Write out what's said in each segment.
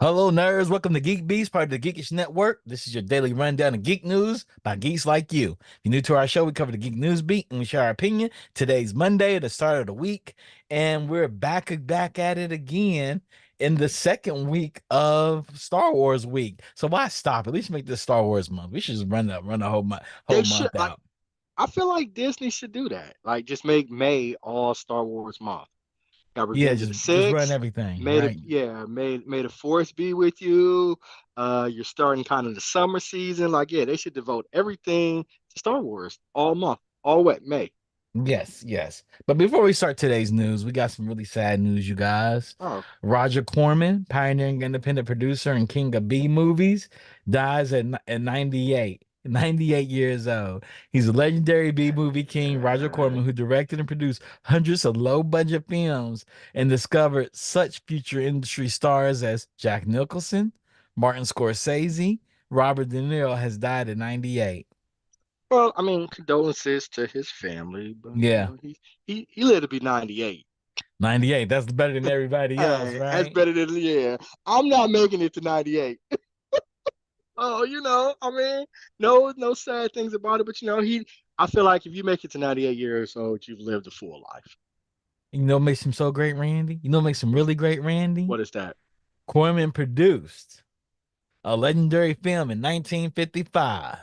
Hello, nerds. Welcome to GeekBeast, part of the Geekish Network. This is your daily rundown of geek news by geeks like you. If you're new to our show, we cover the geek news beat and we share our opinion. Today's Monday, the start of the week, and we're back at it again in the second week of Star Wars week. So why stop? At least make this Star Wars month. We should just run the whole They should month like. out. I feel like Disney should do that. Like, just make May all Star Wars month. Got Yeah, Revenge of the just run Six. everything, May the right? yeah, may the Force be with you. You're starting kind of the summer season. Like, yeah, they should devote everything to Star Wars all month, all wet May. Yes, yes. But before we start today's news, we got some really sad news, you guys. Oh, Roger Corman, pioneering independent producer and king of B movies, dies at 98. 98 years old. He's a legendary B movie king, Roger Corman, who directed and produced hundreds of low budget films and discovered such future industry stars as Jack Nicholson, Martin Scorsese. Robert De Niro has died at 98. well, I mean, condolences to his family, but Yeah, he lived to be 98. 98. That's better than everybody else, Hey, that's right? better than yeah. I'm not making it to 98. Oh, I mean, no sad things about it, but I feel like if you make it to 98 years old, you've lived a full life. You know what makes him so great, Randy? You know what makes him What's really great, Randy? what is that? Corman produced a legendary film in 1955.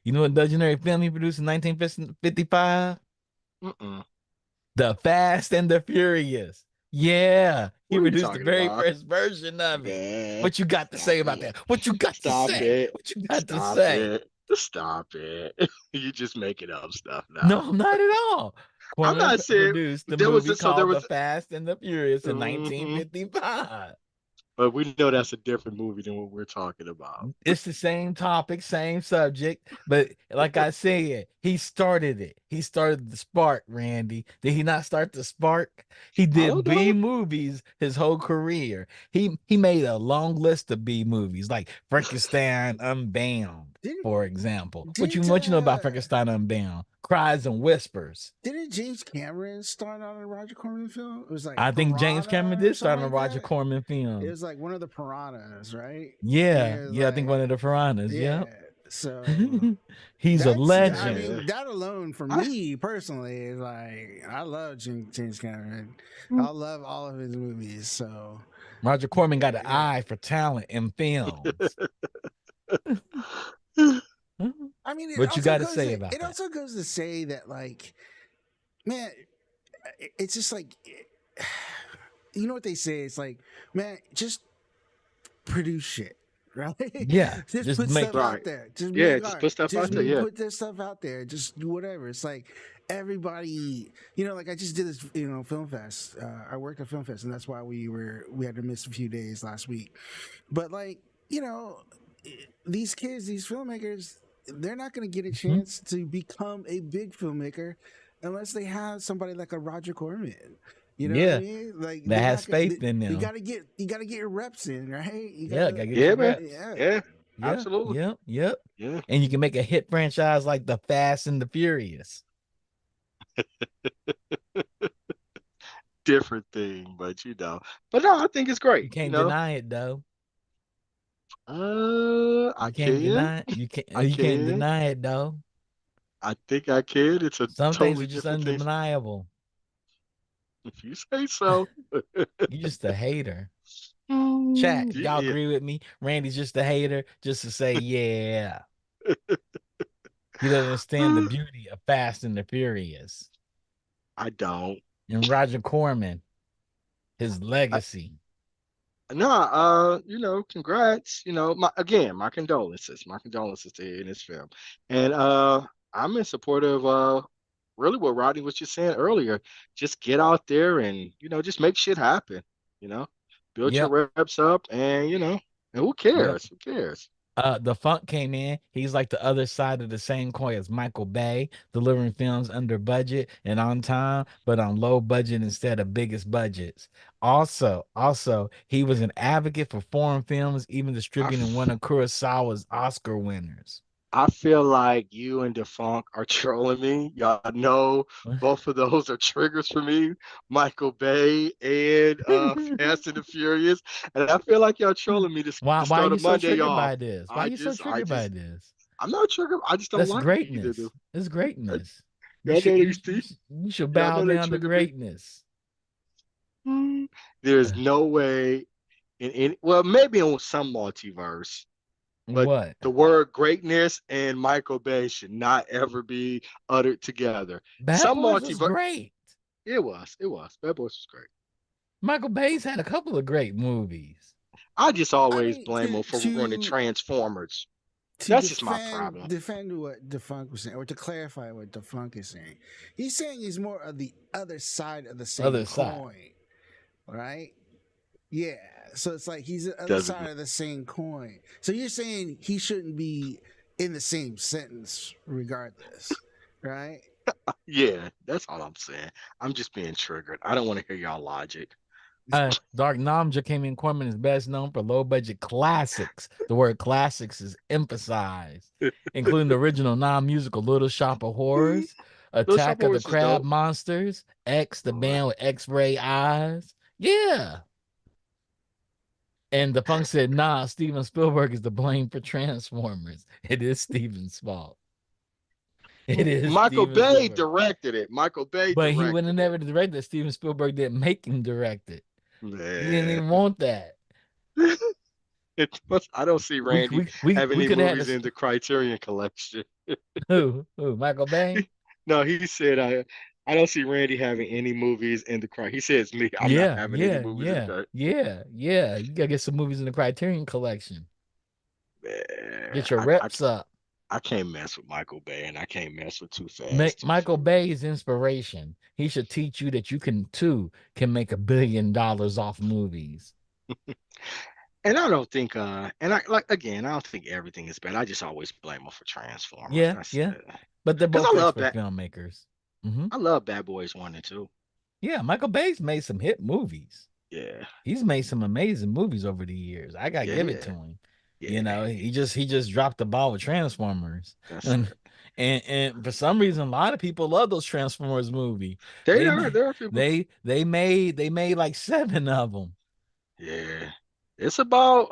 You know what legendary film he produced in 1955? Mm-mm. The Fast and the Furious. Yeah, he What are you produced the talking very about? first version of it. Man, What you got to say stop about it. that? What you got to Stop say? it. What you got to Stop say? it. Stop it. You just making up stuff No, now. not at all. I'm Corman not saying produced the there was movie this, so there called The was Fast and the Furious in hmm 1955. but we know that's a different movie than what we're talking about. It's the same topic, same subject, but like I said, he started it. He started the spark, Randy. Did he not start the spark? He I did don't B know. movies his whole career. He made a long list of B movies, like Frankenstein Unbound, Didn't for example. didn't What you know about Frankenstein Unbound? Cries and Whispers. didn't James Cameron start on a Roger Corman film? It was like I think James Cameron Piranha or did something start on a like Roger that. Corman It film. was like one of the piranhas, right? Yeah, And yeah, I think one of the Piranhas. Yep. yeah. So He's a I legend. Yeah. mean, that alone for I, me personally is like I love James Cameron. mm, I love all of his movies. So Roger Corman got an yeah. eye for talent in films. I mean, What you got to say about it that? also goes to say that like, man, it's just like you know what they say? It's like, man, just produce shit, right? Yeah, Just just put make stuff it. right. out there. Just Yeah, make just art. put stuff out Just there. Yeah. put this stuff out there. Just do whatever. It's like everybody, like I just did this, film fest. I worked at film fest, and that's why we had to miss a few days last week. But like, these kids, these filmmakers, they're not going to get a Mhm. chance to become a big filmmaker unless they have somebody like a Roger Corman. You know what I Yeah, mean? Like that they're has not. faith in You them. gotta get your reps in, right? You Yeah, gotta. gotta get Yeah, your man. reps. Yeah. Yeah. Yeah, Absolutely. yep, yep. Yeah. And you can make a hit franchise like The Fast and the Furious. Different thing, but But no, I think it's You great. can't deny it though. I You can't can. deny it. I You can't can. deny it though. I think I can. It's a Some things are totally just different thing. undeniable. If you say so. You just a hater. Chat, y'all Yeah, agree with me? Randy's just a hater, just to say, yeah. He doesn't understand the beauty of Fast and the Furious. I don't. And Roger Corman, his I, legacy. no, congrats. My condolences. My condolences to you in this film. And I'm in support of really what Rodney was just saying earlier. Just get out there and, just make shit happen, you know. Build Yep, your reps up and, and who yep. cares? Who cares? The Funk came in. He's like the other side of the same coin as Michael Bay, delivering films under budget and on time, but on low budget instead of biggest budgets. Also, he was an advocate for foreign films, even I distributing one of Kurosawa's Oscar winners. I feel like you and Defunk are trolling me. Y'all know both of those are triggers for me. Michael Bay and Fast and the Furious. And I feel like y'all trolling me to Why are start a you so Monday triggered off. by this? Why are I you so just I triggered by just this? I'm not triggered. I just don't That's like either of them. greatness. It's greatness. You Y'all should know you, these things. you should Y'all bow know they down to trigger me. greatness. There's no way well, maybe in some multiverse, but What? the word greatness and Michael Bay should not ever be uttered together. Bad Some Boys was multiverse, great. it was. Bad Boys was great. Michael Bay's had a couple of great movies. I just I always mean, blame him for running Transformers. to That's just my problem. defend what DeFunk was saying, or to clarify what DeFunk is saying. He's saying he's more of the other side of the same Other side. coin, right? Yeah. So it's like he's the other Doesn't side of the same coin. So you're saying he shouldn't be in the same sentence regardless, right? Yeah, that's all I'm saying. I'm just being triggered. I don't want to hear y'all logic. Dark Namja came in. Corman is best known for low budget classics. The word classics is emphasized, including the original non musical Little Shop of Horrors, Little Shop Attack of of the Horrors was Crab dope. Monsters, X, the All right. band with X ray eyes. Yeah. And the funk said, nah, Steven Spielberg is to blame for Transformers. It is Steven's fault. It is Michael Steven Bay Spielberg. directed it. Michael Bay But he would have directed it. never directed it. Steven Spielberg didn't make him direct it. He didn't Man. even want that. I don't see Randy have We any could have had movies in the Criterion collection. who Michael Bay. No, he said I don't see Randy having any movies in the He says me. I'm not Yeah, having any yeah, movies in yeah, the yeah, yeah. You gotta get some movies in the Criterion collection. Man, Get your reps up. I can't mess with Michael Bay and I can't mess with Too Fast, Too Michael Furious. Bay is inspiration. He should teach you that you can too can make $1 billion off movies. And I don't think and I like again, I don't think everything is bad. I just always blame him for Transformers. Yeah, That's yeah. it. But they're Because both expert filmmakers. Hmm. I love Bad Boys 1 and 2. Yeah, Michael Bay's made some hit movies. Yeah. He's made some amazing movies over the years. I gotta Yeah, give it yeah. to him. You Yeah. know, he just dropped the ball with Transformers. That's And it. and for some reason, a lot of people love those Transformers movie. They They are made there are people. they made like 7 of them. Yeah. It's about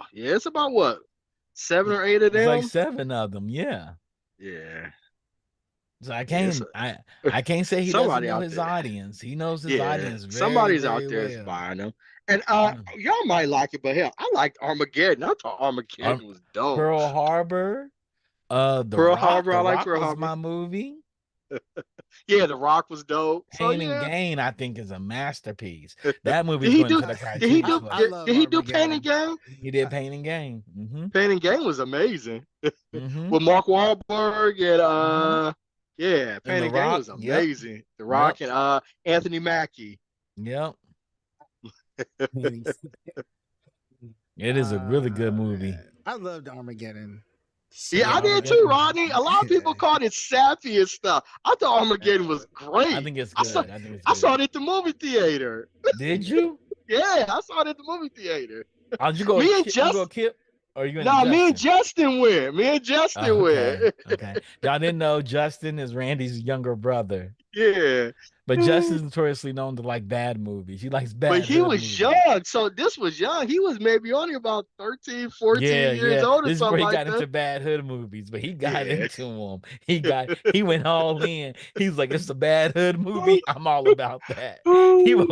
what? 7 or 8 of It's like them? 7 of them, yeah. Yeah. So Yeah, it's I can't say he doesn't somebody know out his there. audience. He knows his Yeah. audience very, Somebody's out very there is well. buying them. And Yeah. y'all might like it, but hell, I liked Armageddon. I thought Um, Armageddon was dope. Pearl Harbor, The Pearl Rock. Harbor, The I like Rock Pearl was Harbor. my movie. Yeah, The Rock was dope. So Pain and yeah. Gain, I think, is a masterpiece. That Did movie's he going do to the did he Criterion do I did, Collection. love did he do Pain and Armageddon. Gain? He did Pain and Gain. Mm-hmm. Pain and Gain was amazing. Mm-hmm. With Mark Wahlberg and Mm-hmm. yeah, And Pain The and Gain Rock. was Yep. amazing. The Yep. Rock and Anthony Mackie. Yep. Man, It is a really good movie. I loved Armageddon. Yeah, Yeah, I So did too, Armageddon. Rodney. A lot of people called it sappy and stuff. I thought Armageddon was I great. think it's I saw good. I think it's I saw good. it at the movie theater. Did you? Yeah, I saw it at the movie theater. Oh, did you go? Me and You go, Just Kip, or you went to No, me and Justin? Justin went. Me and Justin Oh, okay, went. okay. Y'all didn't know Justin is Randy's younger brother, Yeah. but Justin's notoriously known to like bad movies. He likes But bad he hood was movies. young. So this was young. He was maybe only about 13, 14 Yeah, years yeah. old or This is where something he like got that. into bad hood movies, but he got Yeah. into them. He went all in. He's like, it's a bad hood movie. I'm all about that. He be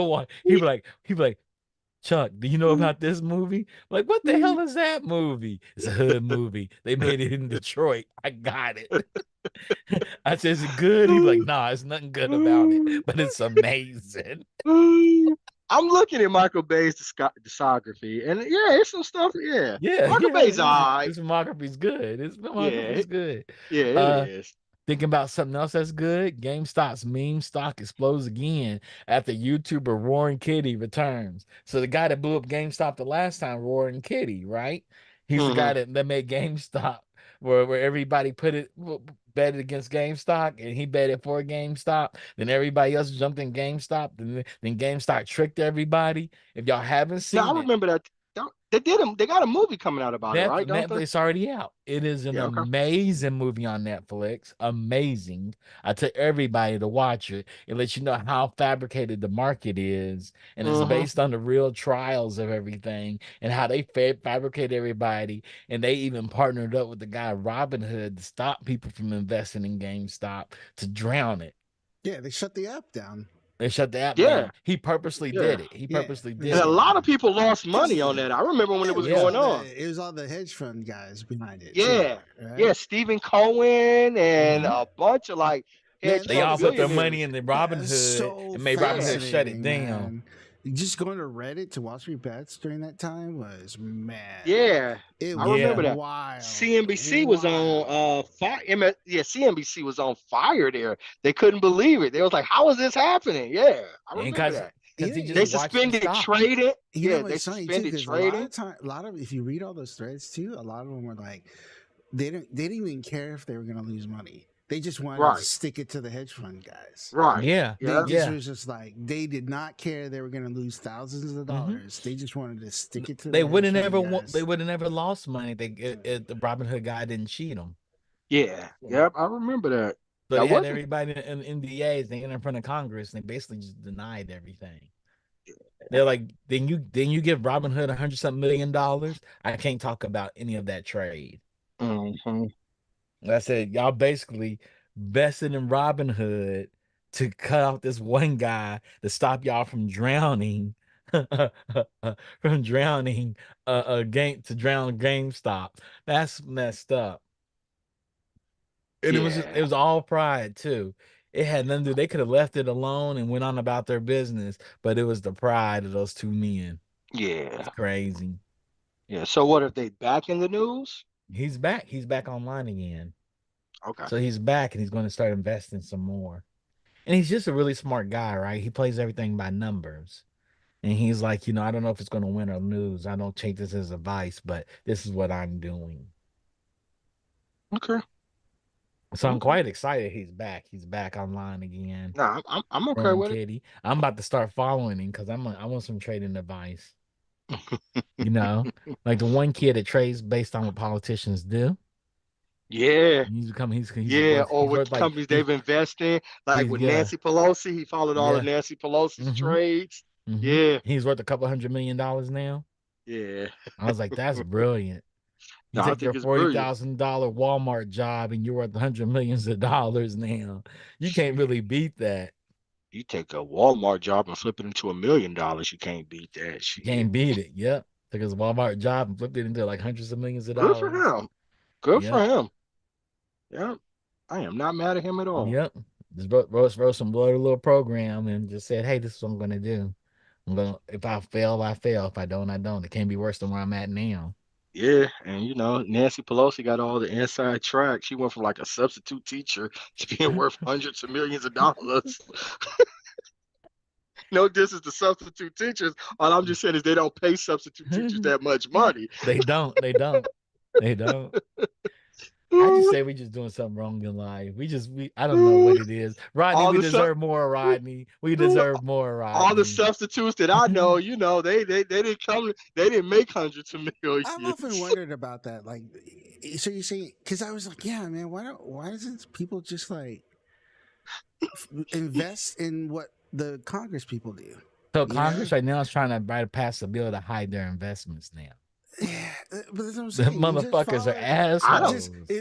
like, Chuck, do you know about this movie? Like, what the hell is that movie? It's a hood movie. They made it in Detroit. I got it. I said, is it good? He'd be like, nah, it's nothing good about it, but it's amazing. I'm looking at Michael Bay's discography, and yeah, it's some stuff. Yeah, Yeah, Michael yeah. Bay's all right. His filmography's good. His Yeah, filmography's good. yeah, it Uh, is. Thinking about something else that's good, GameStop's meme stock explodes again after YouTuber Roaring Kitty returns. So the guy that blew up GameStop the last time, Roaring Kitty, right? He's the guy Hmm. that made GameStop, where everybody betted against GameStop, and he betted for GameStop. Then everybody else jumped in GameStop. Then GameStop tricked everybody. If y'all haven't No, I seen it, remember that. They did them. They got a movie coming out about it, right? Don't they? Netflix already out. It is an Yeah. Okay. amazing movie on Netflix. Amazing. I tell everybody to watch it. It lets you know how fabricated the market is, and it's Mm-hmm. based on the real trials of everything and how they fabricate everybody. And they even partnered up with the guy Robin Hood to stop people from investing in GameStop to drown it. Yeah, they shut the app down. They shut the app Yeah. down. He purposely Yeah. did it. He Yeah, purposely they And did a said it. lot of people lost because money on that. I remember when it was Yeah. going on. it was all the hedge fund guys behind it too, Yeah. Yeah. right? Stephen Cohen and Mhm. a bunch of like Man, hedge They fund all put their billionaires. money in the Robin that's Hood so and made Robin Yeah. Hood shut it fascinating, down. man. Just going to Reddit to Wall Street Bets during that time was man. Yeah. It I was remember Yeah. that. wild, CNBC was wild. on fire. Yeah, CNBC was on fire there. They couldn't believe it. They was like, "How is this happening?" Yeah, I And remember because that. You he know, just They watched the suspended stock. trading. you know Yeah, they what's funny too, suspended because a lot trading. of time, a lot of if you read all those threads too, a lot of them were like they didn't even care if they were going to lose money. They just wanted to Right, stick it to the hedge fund guys. right. Yeah. They Yeah, just Yeah. was just like they did not care they were going to lose thousands of Hmm. dollars. They just wanted to stick it to They the would hedge have never fund they guys. would have never lost money. The Robin Hood guy didn't cheat them. yeah, yep. I remember that. So they That had wasn't. everybody in NDAs. They in front of Congress and they basically just denied everything. They're like, then you give Robin Hood 100-something million dollars. I can't talk about any of that trade. Hmm. I said, y'all basically vested in Robin Hood to cut off this one guy to stop y'all from drowning, from drowning a game to drown GameStop. That's messed up. And it Yeah, was all pride too. It had nothing to do. They could have left it alone and went on about their business, but it was the pride of those two men. It's yeah, crazy. yeah. So what if they back in the news? He's back. He's back online again. Okay, So he's back and he's going to start investing some more. And he's just a really smart guy, right? He plays everything by numbers. And he's like, I don't know if it's going to win or lose. I don't take this as advice, but this is what I'm doing. okay, So I'm okay. quite excited he's back. He's back online again. Nah, I'm okay Growing with kitty. I'm about to start following him because I want some trading advice. it. You know, like the one kid that trades based on what politicians do. Yeah, yeah. Or he's with worth the like companies they've invested in, like he's with yeah, Nancy Pelosi, he followed all of yeah. Nancy Pelosi's Mm-hmm. trades. Mm-hmm. Yeah, He's worth a couple $100 million now. yeah. I was like, that's brilliant. You No, I take your think it's brilliant. $40,000 Walmart job and you're worth hundred millions of dollars now. You can't Shit. really beat that. You take a Walmart job and flip it into $1 million, you can't beat that You shit. can't beat it. Yep. Took his Walmart job and flipped it into like hundreds of millions of Good for dollars. him. Good for Yep. him. Yeah. I am not mad at him at all. Yep. Just wrote some little program and just said, hey, this is what I'm gonna do. If I fail, I fail. If I don't, I don't. It can't be worse than where I'm at now. Yeah, and Nancy Pelosi got all the inside track. She went from like a substitute teacher to being worth hundreds of millions of dollars. No distance to substitute teachers. All I'm just saying is they don't pay substitute teachers that much money. They don't. They don't. They don't. I just say we just doing something wrong in life. I don't know what it is. Rodney, all we the sub deserve more, Rodney. We deserve more, all the Rodney. substitutes that I know, they didn't make hundreds of I've often millions. wondered about that. Like, so you say, because I was like, yeah, man, why doesn't people just like invest in what the Congress people do? So You know? Congress right now is trying to pass a bill to hide their investments now. Yeah, but that's what I'm The saying. You just motherfuckers are follow. I don't assholes.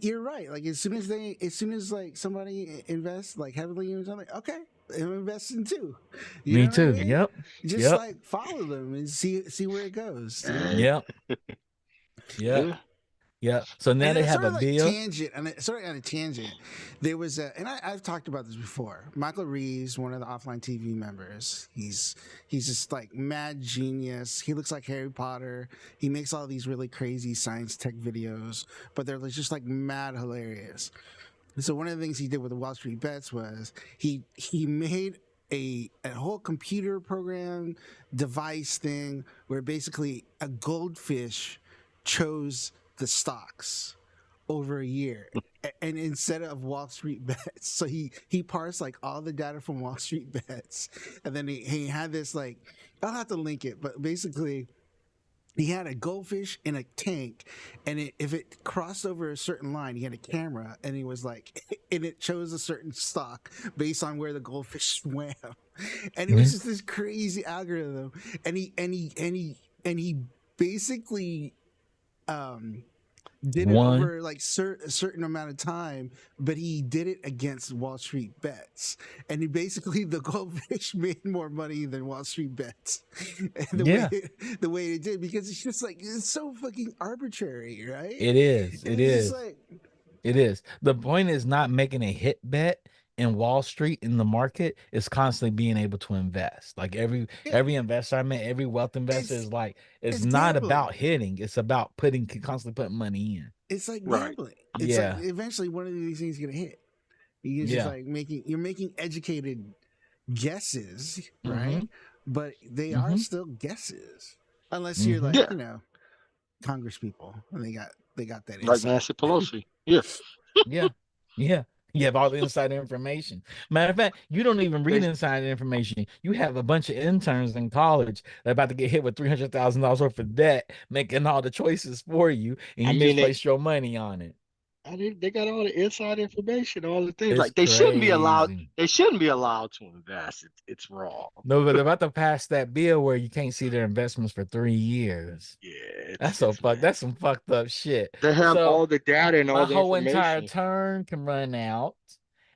You're right. Like as soon as like somebody invests like heavily in something, okay, I'm investing too. You Me know what I too. mean? Yep. Just Yep. like follow them and see where it goes. You know? Yep. Yep. yeah. Yep. So now And they it's have sort a of like bill. tangent, and sort of on a tangent. There was I've talked about this before. Michael Reeves, one of the offline TV members, he's just like mad genius. He looks like Harry Potter. He makes all these really crazy science tech videos, but they're just like mad hilarious. So one of the things he did with the Wall Street Bets was he made a whole computer program device thing where basically a goldfish chose the stocks over a year, and instead of Wall Street Bets, so he parsed like all the data from Wall Street Bets, and then he had this like, I'll have to link it, but basically he had a goldfish in a tank, and if it crossed over a certain line, he had a camera, and he was like, and it chose a certain stock based on where the goldfish swam, and it was Mhm. just this crazy algorithm, and he basically um did it One. over like a certain amount of time, but he did it against Wall Street bets, and he basically the goldfish made more money than Wall Street bets, and Yeah, the way it did, because it's just like it's so fucking arbitrary, right? it is. And It it's just is. like It is. The point is not making a hit bet in Wall Street in the market. Is constantly being able to invest. Like yeah, every investor I met, every wealth investor it's is like, it's it's not gambling. about hitting. It's about constantly putting money in. It's like Right. gambling. It's like Yeah. eventually one of these things is gonna hit. You're just Yeah. like making educated guesses, Mm-hmm. right? But they are Mm-hmm. still guesses, unless you're Mm-hmm. like, Yeah. Congress people, and they got that Like insight. Nancy Pelosi. Yeah. Yeah. Yeah. You have all the insider information. Matter of fact, you don't even read They, insider information. You have a bunch of interns in college that are about to get hit with $300,000 worth of debt, making all the choices for you, and I you mean, misplaced your money on it. they got all the inside information, all the things. It's Like they shouldn't be allowed. crazy. They shouldn't be allowed to invest. It's wrong. No, but they're about to pass that bill where you can't see their investments for 3 years. Yeah, That's man. that's some fucked up shit. They have So all the data and my all the whole entire information. term can run out,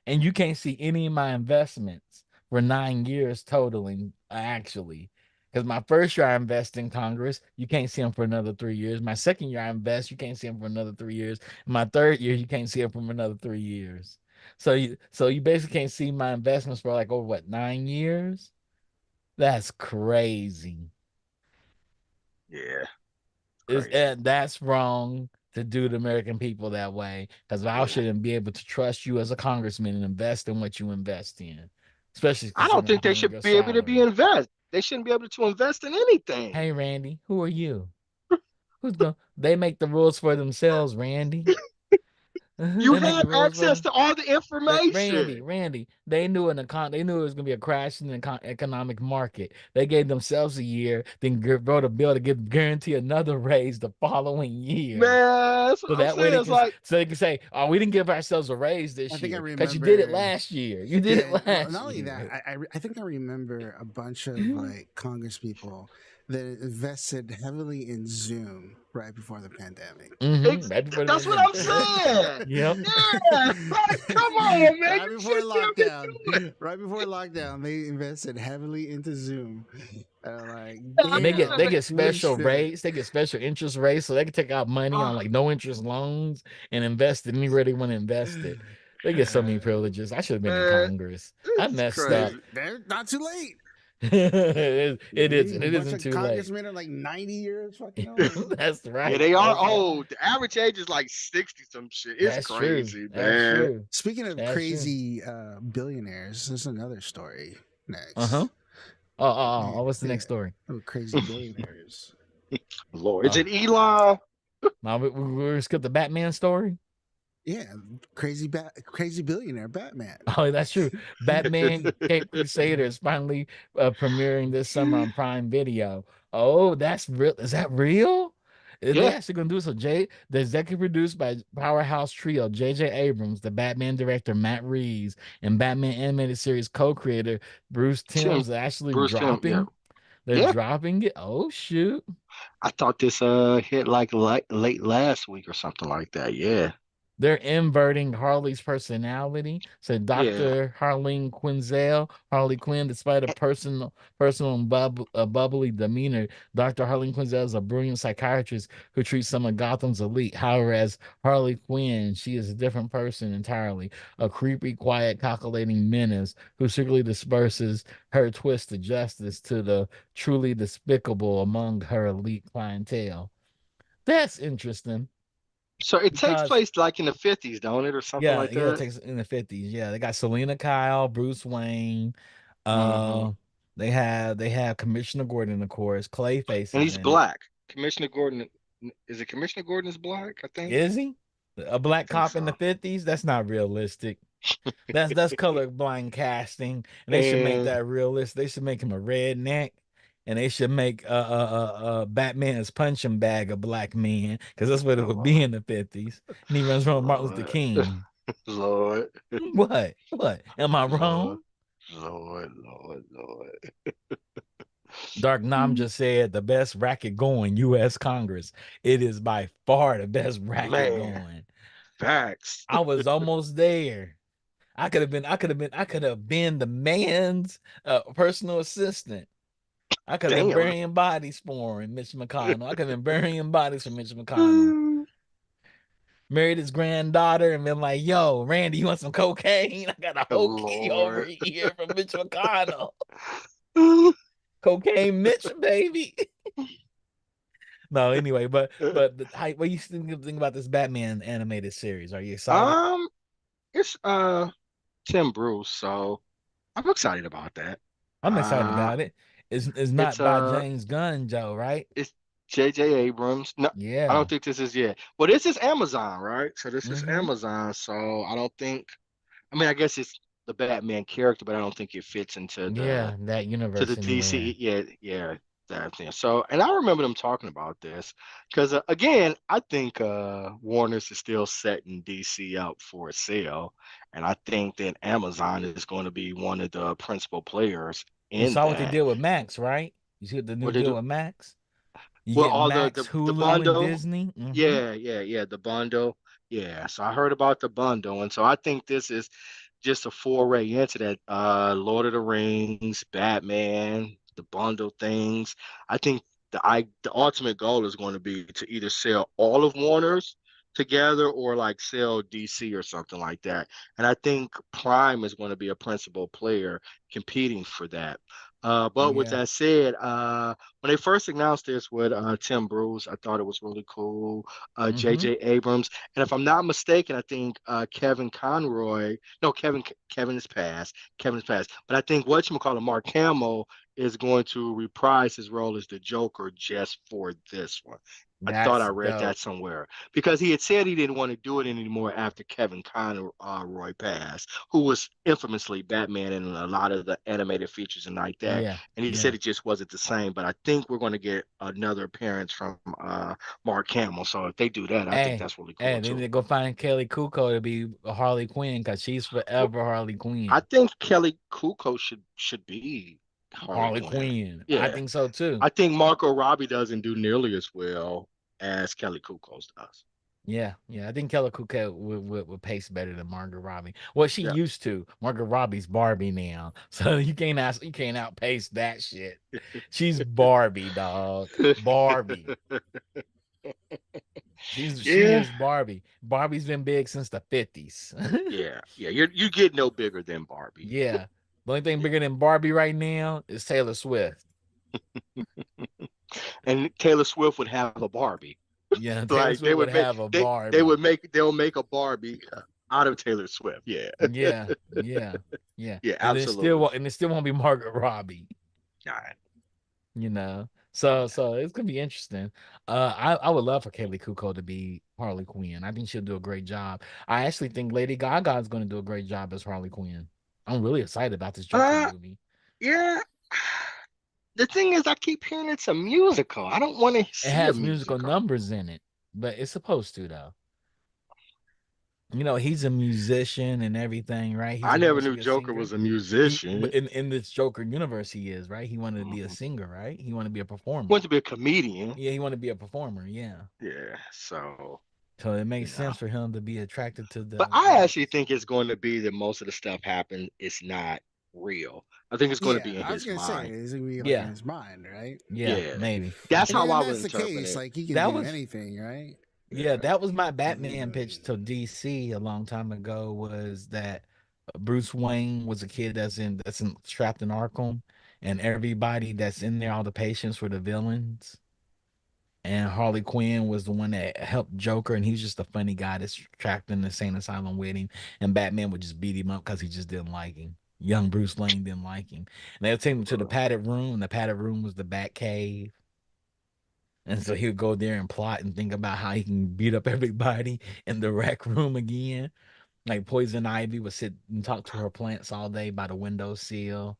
and you can't see any of my investments for 9 years totaling, actually. Because my first year I invest in Congress, you can't see them for another 3 years. My second year I invest, you can't see them for another 3 years. My third year, you can't see them from another 3 years. So you basically can't see my investments for like over what, 9 years? That's crazy. Yeah, crazy. And that's wrong to do the American people that way, because I Yeah. shouldn't be able to trust you as a congressman and invest in what you invest in, especially I don't considering I'm think they paying should your be able to be salary. invest. They shouldn't be able to invest in anything. Hey, Randy, who are you? Who's going? They make the rules for themselves, Randy. You They make have the rules for access them. to all the information. Randy, they knew they knew it was gonna be a crash in the economic market. They gave themselves a year, then wrote a bill to guarantee another raise the following year. Man, that's what So I'm that way saying. It's like, they can say, "Oh, we didn't give ourselves a raise I this think I year because you did it remember. last year. You did it Yeah, well, last not only that, year." I think I remember a bunch of like Congress people that invested heavily in Zoom right before the pandemic. Right before the that's what pandemic. I'm saying. Yep. Yeah, like, come on, man. Right You before should be able to do it. lockdown, right before lockdown, they invested heavily into Zoom. Like, I They get they damn, get really special should. rates. They get special interest rates, so they can take out money on oh, like no interest loans and invest it anywhere they want to invest it. They get so many privileges. I should have been in man, Congress. I this is messed up. crazy. They're not too late. It isn't. A It bunch isn't of too late. congressmen are like 90 years fucking old. That's Yeah, right. they are That's right. old. The average age is like 60 some shit. It's That's true. crazy, That's man. true. Speaking of That's true. crazy billionaires, there's another story Uh-huh. next. What's the Yeah, next story? oh, crazy billionaires. Lord, is Oh, it Elon? now we skip the Batman story. Yeah, crazy billionaire Batman. Oh, that's true. Batman Cape Crusader is finally premiering this summer on Prime Video. Oh, that's real. Is that real? They Yeah, actually gonna do so. The executive produced by Powerhouse Trio, J.J. Abrams, the Batman director Matt Reeves, and Batman animated series co-creator Bruce Tim, Timm's actually Bruce Tim. Yeah, dropping. They're yeah. dropping it. Oh shoot. I thought this hit like late last week or something like that. Yeah, They're inverting Harley's personality. Said yeah. Dr. Harleen Quinzel, Harley Quinn, despite a personal and bubbly demeanor, Dr. Harleen Quinzel is a brilliant psychiatrist who treats some of Gotham's elite. However, as Harley Quinn, she is a different person entirely, a creepy, quiet, calculating menace who secretly disperses her twist of justice to the truly despicable among her elite clientele. That's interesting So it takes because place like in the 50s, don't it, or something yeah, like yeah, it that? takes in the 50s. Yeah, they got Selena Kyle, Bruce Wayne. Hmm. Uh, they have Commissioner Gordon, of course. Clayface And is he's in it. black. Commissioner Gordon, is it Commissioner Gordon is black? I think. Is he a I black think cop in the so. 50s? That's not realistic. That's colorblind casting, and they should make And that realistic. They should make him a redneck, and they should make Batman's punching bag a black man because that's what it would be Lord, in the 50s. And he runs from Martin Luther Lord, King. Lord, What? What? Am I Lord, wrong? Lord, Lord, Lord. Dark Nam just said the best racket going, U.S. Congress. It is by far the best racket Man, going. facts. I was almost there. I could have been the man's personal assistant. I could have been Damn. burying bodies for him, Mitch McConnell. I could have been burying bodies for Mitch McConnell. Married his granddaughter and been like, yo, Randy, you want some cocaine? I got a whole key over Lord. here from Mitch McConnell. Cocaine Mitch, baby. No, anyway, what you think about this Batman animated series? Are you excited? um, it's Tim Bruce, so I'm excited about that. I'm excited Uh, about it. It's it's not by James Gunn, Joe, right? it's J.J. Abrams. No, I don't Yeah. think this is yet. Well, this is Amazon, right? So this is Mm-hmm. Amazon. So I don't think. I mean, I guess it's the Batman character, but I don't think it fits into Yeah, that the universe DC. anywhere. Yeah, yeah, that thing. So, and I remember them talking about this because again, I think Warner's is still setting DC up for a sale, and I think that Amazon is going to be one of the principal players You in saw what they that. did with Max, right? You see what the new What they deal do? with Max? You Well, get all Max, the Hulu, and bundle. Disney. Mm-hmm. Yeah, yeah, yeah, the bundle. Yeah, so I heard about the bundle, and so I think this is just a foray into that Lord of the Rings, Batman, the bundle things. I think the ultimate goal is going to be to either sell all of Warner's together or like sell DC or something like that. And I think Prime is going to be a principal player competing for that. But with Yeah. that said, when they first announced this with Tim Bruce, I thought it was really cool. Mm-hmm. J.J. Abrams, and if I'm not mistaken, I think Kevin Conroy, no, Kevin is passed. Kevin is passed, but I think whatchamacallit, Mark Hamill is going to reprise his role as the Joker just for this one. I thought That's I read that dope. somewhere because he had said he didn't want to do it anymore after Kevin Conroy passed, who was infamously Batman in a lot of the animated features and like that. Yeah. And he said Yeah. it just wasn't the same. But I think we're going to get another appearance from Mark Hamill. So if they do that, I think Hey, that's really hey, cool they need too. to go find Kelly Kuko to be Harley Quinn because she's Well, forever Harley I Quinn. think Kelly Kuko should be Harley Harley Quinn. Quinn. I Yeah, think so too. I think Marco Robbie doesn't do nearly as well as Kelly Kuko's does. Yeah, yeah. I think Kelly Kuko would pace better than Margot Robbie. Well, she Yeah. used to. Margot Robbie's Barbie now, so you can't outpace that shit. She's Barbie, dog. Barbie. She Yeah, is Barbie. Barbie's been big since the 50s. yeah. You get no bigger than Barbie. Yeah. The only thing Yeah. bigger than Barbie right now is Taylor Swift. And Taylor Swift would have a Barbie. Yeah, Taylor Like they Swift would would make have a they Barbie. would make they'll make a Barbie out of Taylor Swift. Yeah. Yeah, yeah, yeah. Yeah, And then still absolutely. won't, and it still won't be Margot Robbie. All right. You know, Yeah. so it's gonna be interesting. I would love for Kaylee Kuko to be Harley Quinn. I think she'll do a great job. I actually think Lady Gaga is gonna do a great job as Harley Quinn. I'm really excited about this Joker Uh movie. yeah. The thing is I keep hearing it's a musical. I don't want to It see a has musical musical. numbers in it, but it's supposed to though. You know, he's a musician and everything, right? He's I a never really knew good Joker singer. was a But musician. in this Joker universe, he is right. He wanted to be a Mhm. singer, right? He wanted to be a performer. Want to be a comedian. Yeah, he wanted to be a performer. Yeah, Yeah, so so it you makes know. sense for him to be attracted to But the I actually artist. think it's going to be that most of the stuff happen is not real. I think it's going to Yeah, be in I was his gonna say, mind. is it gonna be like in Yeah, his mind, right? yeah, Yeah. maybe. That's And how then I would that's the interpret case. it. Like he can That do was anything, right? Yeah, Yeah. that was my Batman pitch to DC a long time ago. Was that Bruce Wayne was a kid that's trapped in Arkham, and everybody that's in there, all the patients were the villains, and Harley Quinn was the one that helped Joker, and he's just a funny guy that's trapped in the insane asylum with him, and Batman would just beat him up because he just didn't like him. Young Bruce Wayne didn't like him, and they'll take him to the Uh, padded room. And the padded room was the Bat Cave. And so he would go there and plot and think about how he can beat up everybody in the rec room again. Like Poison Ivy would sit and talk to her plants all day by the windowsill.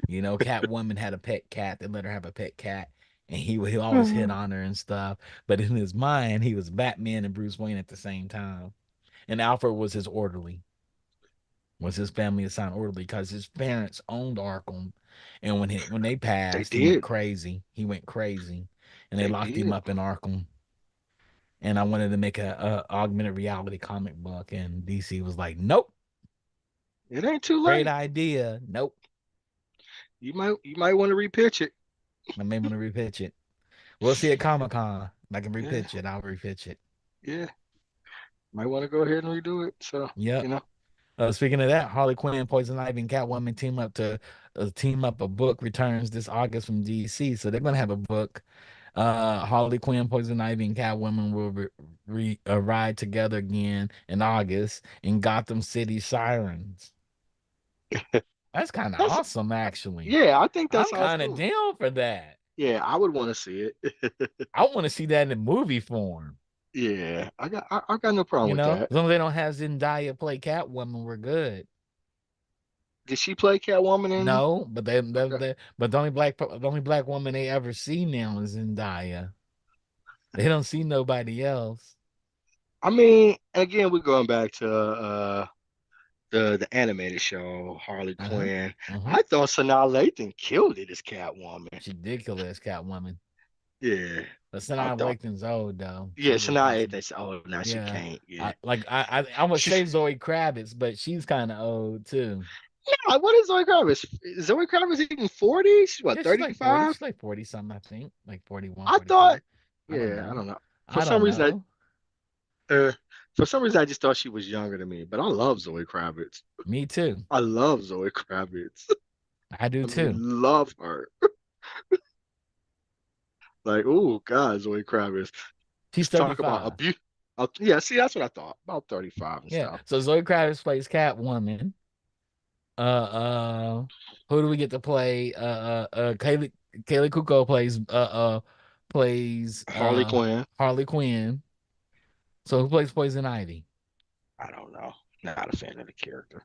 You know, Catwoman had a pet cat. They let her have a pet cat, and he always hit on her and stuff. But in his mind, he was Batman and Bruce Wayne at the same time. And Alfred was his orderly, was his family assigned orderly because his parents owned Arkham, and when they They passed, he went did. crazy. He went crazy, and they They locked him did. up in Arkham. And I wanted to make a augmented reality comic book, and DC was like, "Nope, It ain't too great late. idea. Nope." You might want to repitch it. I may want to repitch it. We'll see at Comic-Con. I can Yeah, repitch it. I'll repitch it. yeah. Might want to go ahead and redo it. So, Yep. you know, Speaking of that, Harley Quinn, Poison Ivy, and Catwoman team up. A book returns this August from DC, so they're gonna have a book. Harley Quinn, Poison Ivy, and Catwoman will ride together again in August in Gotham City Sirens. That's kind of that's awesome, actually. yeah. I think that I'm sounds kind of cool. down for that. Yeah, I would want to see it. I want to see that in movie form. Yeah, I got no problem You with know, that. as long as they don't have Zendaya play Catwoman, we're good. Did she play Catwoman in? No, but Okay. but the only black woman they ever see now is Zendaya. They don't see nobody else. I mean, again, we're going back to the animated show Harley Uh-huh. Quinn. Uh-huh. I thought Sanaa Lathan killed it as Catwoman. She did kill this Catwoman. Yeah, But I Sanaa thought. Lathan's old though. Yeah, She look like Sanaa she, Lathan. Said, oh, now she yeah. can't. Yeah, I would she's. say Zoe Kravitz, but she's kind of old too. Yeah, what is Zoe Kravitz? Is Zoe Kravitz even 40? She's what, Yeah, she's like 40. 35? She's like 40 something, I think. Like 41, I 42. thought. I don't Yeah, I know. don't know. For I some don't reason, know. uh, for some reason, I just thought she was younger than me. But I love Zoe Kravitz. Me too. I love Zoe Kravitz. I do I mean, too. love her. Like, oh God, Zoe Kravitz. She's Just talk about 35. abuse. Yeah, see, that's what I thought. About 35 and Yeah. stuff. So Zoe Kravitz plays Catwoman. Uh, who do we get to play? Kaylee Kuko plays Harley Quinn. Harley Quinn. So who plays Poison Ivy? I don't know. Not a fan of the character.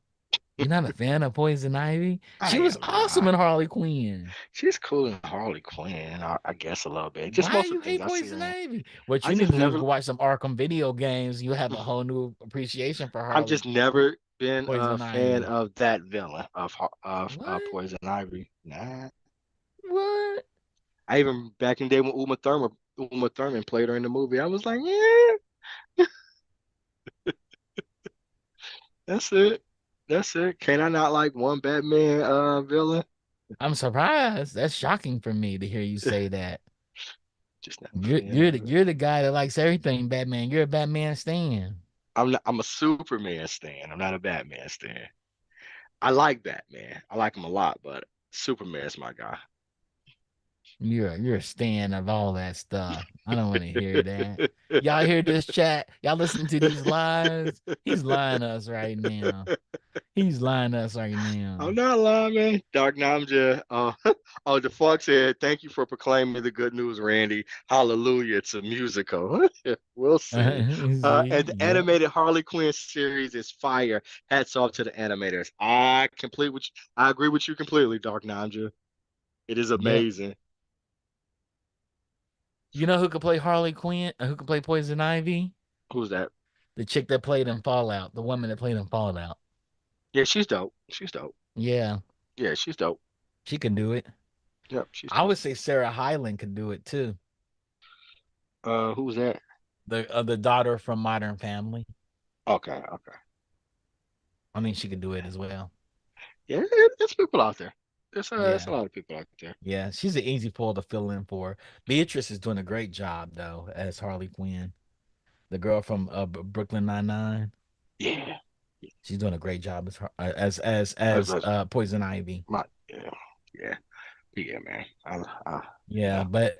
You're not a fan of Poison Ivy? I She was am awesome not. in Harley Quinn. She's cool in Harley Quinn, I guess a little bit. Just Why most of you the things hate I see her Poison in. Ivy? What I you need just to do is never. go watch some Arkham video games. You'll have a whole new appreciation for I've Harley just never been a Poison fan Ivy. of that villain of What? Poison Ivy. Nah. What? I even back in the day when Uma Thurman played her in the movie, I was like, yeah, that's it. That's it. Can I not like one Batman villain? I'm surprised. That's shocking for me to hear you say that. Just not a fan of it. You're the guy that likes everything Batman. You're a Batman stan. I'm a Superman stan. I'm not a Batman stan. I like Batman. I like him a lot, but Superman's my guy. You're a stan of all that stuff. I don't want to hear that. Y'all hear this chat? Y'all listen to these lies? He's lying to us right now. He's lying to us right I'm now. not lying, man. Dark Namja. Oh, the fuck said, thank you for proclaiming the good news, Randy. Hallelujah. It's a musical. We'll see. And See? the Yep. animated Harley Quinn series is fire. Hats off to the animators. I agree with you completely, Dark Namja. It is Yep. amazing. You know who could play Harley Quinn? Who could play Poison Ivy? Who's that? The chick that played in Fallout. The woman that played in Fallout. Yeah, she's dope. She's dope. Yeah, Yeah, she's dope. she can do it. Yep, she's I dope. would say Sarah Hyland could do it too. Who's that? The daughter from Modern Family. Okay, okay. I mean, she could do it as well. Yeah, there's people out there. There's a Yeah. lot of people out there. Yeah, she's an easy pull to fill in for. Beatrice is doing a great job though as Harley Quinn, the girl from Brooklyn Nine-Nine. Yeah. She's doing a great job as That's, that's Poison Ivy. my yeah, yeah, yeah, man. Yeah, Yeah, but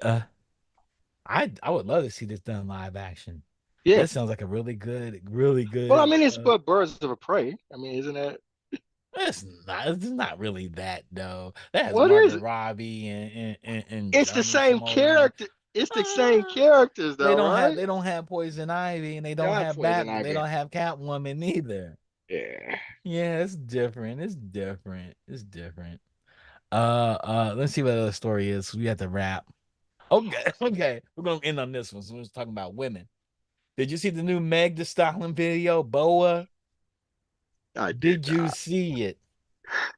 I would love to see this done live action. yeah. That sounds like a really Well, I good. mean, it's but Birds of a Prey. I mean, isn't it? It's not really that though. That has What Margot is it? Robbie and It's the Johnny same Samoa. character. It's the same Uh, characters, though, right? they don't have Poison Ivy and Not Poison They Ivy. don't have Catwoman either. Yeah. Yeah, it's different. It's different. It's different. Let's see what the story is. We have to wrap. Okay, okay. We're gonna end on this one. So we're just talking about women. Did you see the new Meg Thee Stallion video, Boa? I did Did you not. see it?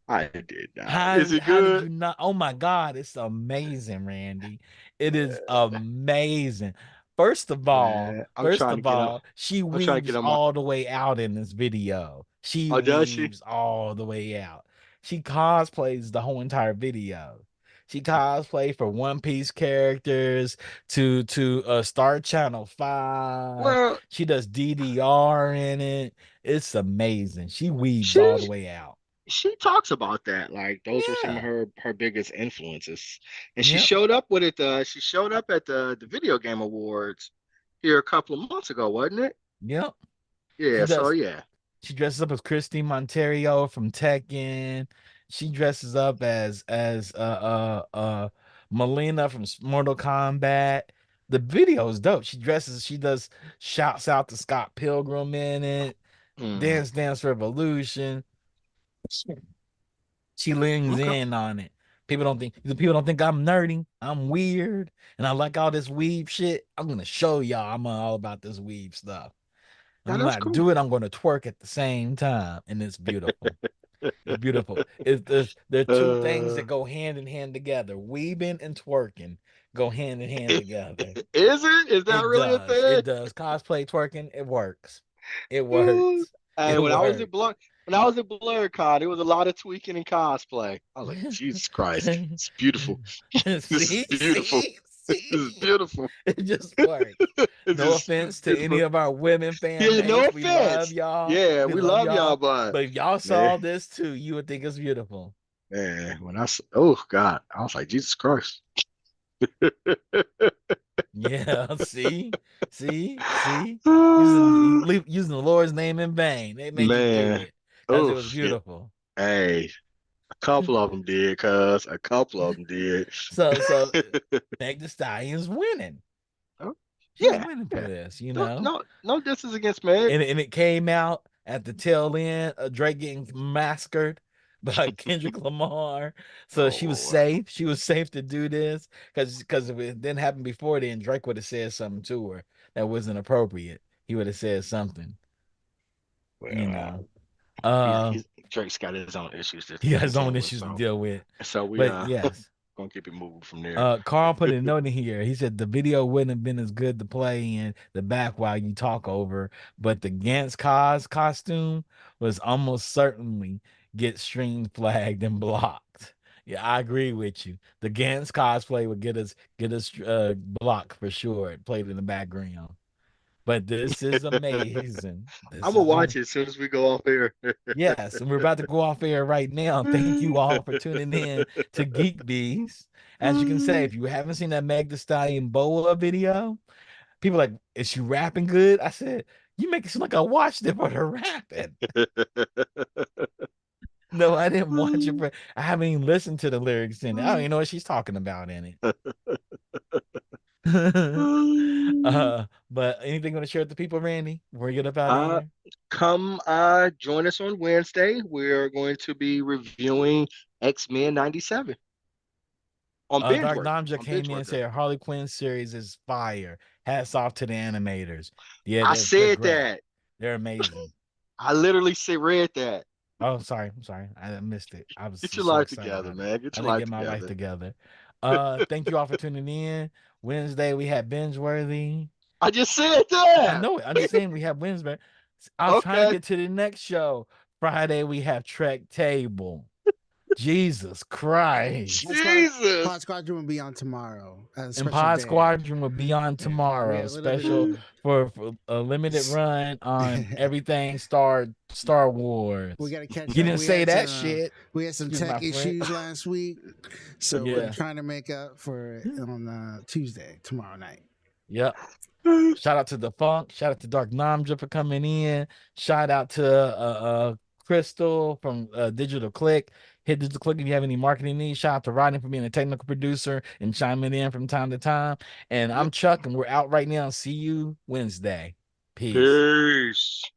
I did not. How Is it how did good? you not? Oh my God, it's amazing, Randy. It is amazing. Man, I'm First trying to of get on. all, she I'm trying to get weaves on my. all the way out in this video. She Oh, does she? weaves all the way out. She cosplays the whole entire video. She cosplay for One Piece characters to Star Channel 5. Well, She does DDR in it. It's amazing. She weaves all the she way out. she talks about that. Like those were some of Yeah. her biggest influences, and she Yep. showed up with it. She showed up at the video game awards here a couple of months ago, wasn't it? Yep. She Yeah. So does. yeah. She dresses up as Christine Monterio from Tekken. She dresses up as Melina from Mortal Kombat. The video is dope. She does shouts out to Scott Pilgrim in it. Mm, Dance Revolution. She leans okay. in on it. People don't think I'm nerdy. I'm weird. And I like all this weave shit. I'm gonna show y'all I'm all about this weave stuff. Yeah, And when that's I cool. do it, I'm gonna twerk at the same time. And it's beautiful. It's beautiful. There are two things Uh, that go hand in hand together. Weaving and twerking go hand in hand together. is it? Is that It really a does. thing? It does. Cosplay twerking, it works. It Ooh. works. Hey, It works. When I was at BlurCon, there was a lot of tweaking and cosplay. I was like, Jesus Christ, it's beautiful. This is See, beautiful. This is see. beautiful. It just works. It's No just offense to any beautiful. of our women fan Yeah, no base. We love offense. y'all. Yeah, We we love love y'all, y'all. but But if y'all man, saw this too, you would think it's beautiful. man, oh God, I was like, Jesus Christ. Yeah, see, using the Lord's name in vain. They made you do Man, it because it oh was yeah. beautiful. Hey, a couple of them did, cuz a couple of them did. So Meg Thee Stallion's winning. Oh, She's yeah, winning for yeah. this, you No, know. no, no distance against Meg. And it came out at the tail end of Drake getting massacred by Kendrick Lamar. So Oh she was Lord. safe. She was safe to do this because if it didn't happen before then, Drake would have said something to her that wasn't appropriate. He would have said something, you Well, know. Uh he's Drake's got his own issues to he has his own contend with, issues to so deal with. we But yes. gonna keep it moving from there. Carl put a note in here. He said the video wouldn't have been as good to play in the back while you talk over, but the Gantz costume was almost certainly get stream flagged and blocked. Yeah, I agree with you. The Gantz cosplay would get us blocked for sure. It played in the background. But this is amazing. I'm This gonna is watch it as soon as we go off here. Yes, and we're about to go off air right now. Thank you all for tuning in to Geek Beast. As you can say, if you haven't seen that Meg Thee Stallion Boa video, people are like, is she rapping good? I said, you make it seem like I watched it for her rapping. No, I didn't watch it for I haven't even listened to the lyrics in it. I don't even know what she's talking about in it. But anything you want to share with the people, Randy, before we get up out of Uh, here? come join us on Wednesday. We're going to be reviewing X-Men 97 on binge Dark worthy. Namja On binge came in and worthy. said Harley Quinn series is fire. Hats off to the animators. Yeah, I they're said great. that. They're amazing. I literally said read that. Oh, sorry. I'm sorry. I missed it. I was Get your just so life excited together, about it. man. Get I your didn't life get my life together. together. Thank you all for tuning in. Wednesday we had binge worthy. I just said I that. know it. I'm just saying we have Wednesday. I was trying to Okay. get to the next show. Friday we have Trek Table. Jesus Christ. Jesus. Pod Squadron will be on tomorrow. A And special Pod day. Squadron will be on Yeah, we tomorrow. got a little bit Special of. for a limited run on everything Star We Wars. got to catch You up. didn't say that shit. We had some Excuse my tech French. issues last week, so we're Yeah. trying to make up for it on Tuesday, tomorrow night. Yep. Shout out to the Funk. Shout out to Dark Namja for coming in. Shout out to Crystal from Digital Click. Hit Digital Click if you have any marketing needs. Shout out to Rodney for being a technical producer and chiming in from time to time. And Yep. I'm Chuck, and we're out right now. See you Wednesday. Peace. Peace.